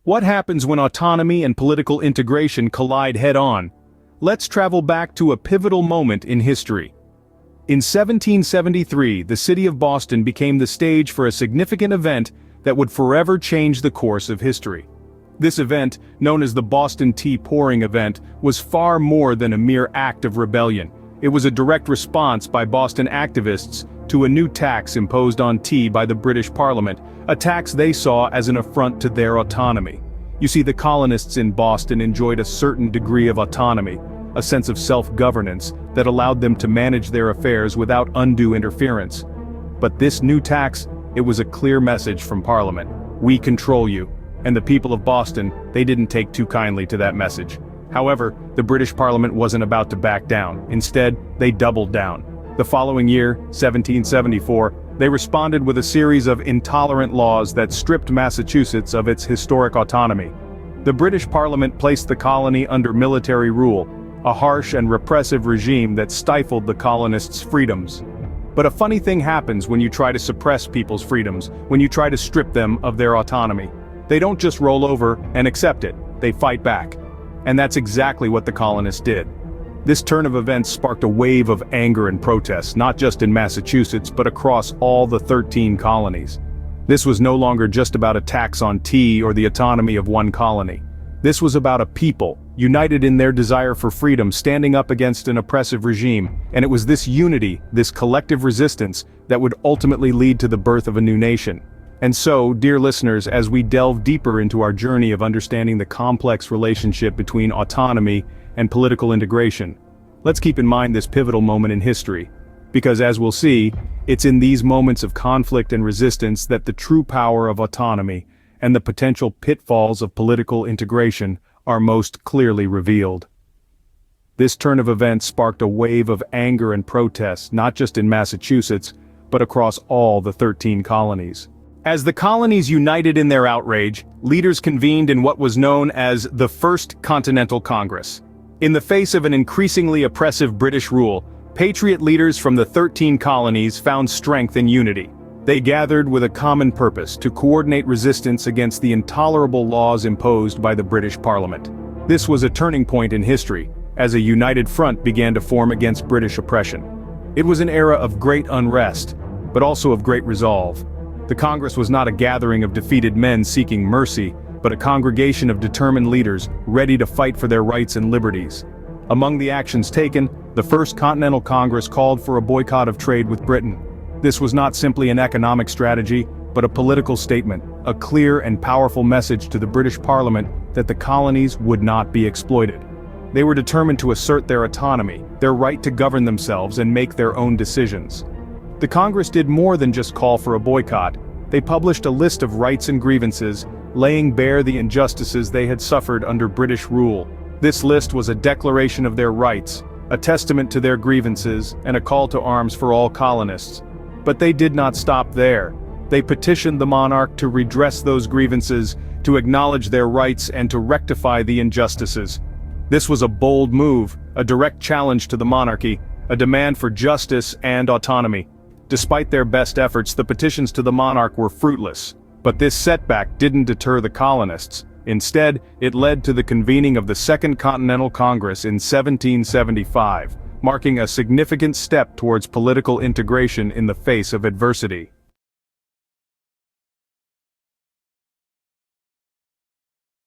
What happens when autonomy and political integration collide head-on? Let's travel back to a pivotal moment in history. In 1773, the city of Boston became the stage for a significant event that would forever change the course of history. This event, known as the Boston Tea Pouring event, was far more than a mere act of rebellion. It was a direct response by Boston activists to a new tax imposed on tea by the British Parliament, a tax they saw as an affront to their autonomy. You see, the colonists in Boston enjoyed a certain degree of autonomy, a sense of self-governance that allowed them to manage their affairs without undue interference. But this new tax, it was a clear message from Parliament: we control you. And the people of Boston, they didn't take too kindly to that message. However, the British Parliament wasn't about to back down. Instead, they doubled down. The following year, 1774, they responded with a series of intolerant laws that stripped Massachusetts of its historic autonomy. The British Parliament placed the colony under military rule, a harsh and repressive regime that stifled the colonists' freedoms. But a funny thing happens when you try to suppress people's freedoms, when you try to strip them of their autonomy. They don't just roll over and accept it, they fight back. And that's exactly what the colonists did. This turn of events sparked a wave of anger and protest, not just in Massachusetts but across all the 13 colonies. This was no longer just about a tax on tea or the autonomy of one colony. This was about a people, united in their desire for freedom, standing up against an oppressive regime, and it was this unity, this collective resistance, that would ultimately lead to the birth of a new nation. And so, dear listeners, as we delve deeper into our journey of understanding the complex relationship between autonomy and political integration, let's keep in mind this pivotal moment in history. Because as we'll see, it's in these moments of conflict and resistance that the true power of autonomy and the potential pitfalls of political integration are most clearly revealed. This turn of events sparked a wave of anger and protest, not just in Massachusetts, but across all the 13 colonies. As the colonies united in their outrage, leaders convened in what was known as the First Continental Congress. In the face of an increasingly oppressive British rule, patriot leaders from the 13 colonies found strength in unity. They gathered with a common purpose: to coordinate resistance against the intolerable laws imposed by the British Parliament. This was a turning point in history, as a united front began to form against British oppression. It was an era of great unrest, but also of great resolve. The Congress was not a gathering of defeated men seeking mercy, but a congregation of determined leaders ready to fight for their rights and liberties. Among the actions taken, the First Continental Congress called for a boycott of trade with Britain. This was not simply an economic strategy, but a political statement, a clear and powerful message to the British Parliament that the colonies would not be exploited. They were determined to assert their autonomy, their right to govern themselves and make their own decisions. The Congress did more than just call for a boycott. They published a list of rights and grievances, laying bare the injustices they had suffered under British rule. This list was a declaration of their rights, a testament to their grievances, and a call to arms for all colonists. But they did not stop there. They petitioned the monarch to redress those grievances, to acknowledge their rights, and to rectify the injustices. This was a bold move, a direct challenge to the monarchy, a demand for justice and autonomy. Despite their best efforts, the petitions to the monarch were fruitless. But this setback didn't deter the colonists. Instead, it led to the convening of the Second Continental Congress in 1775, marking a significant step towards political integration in the face of adversity.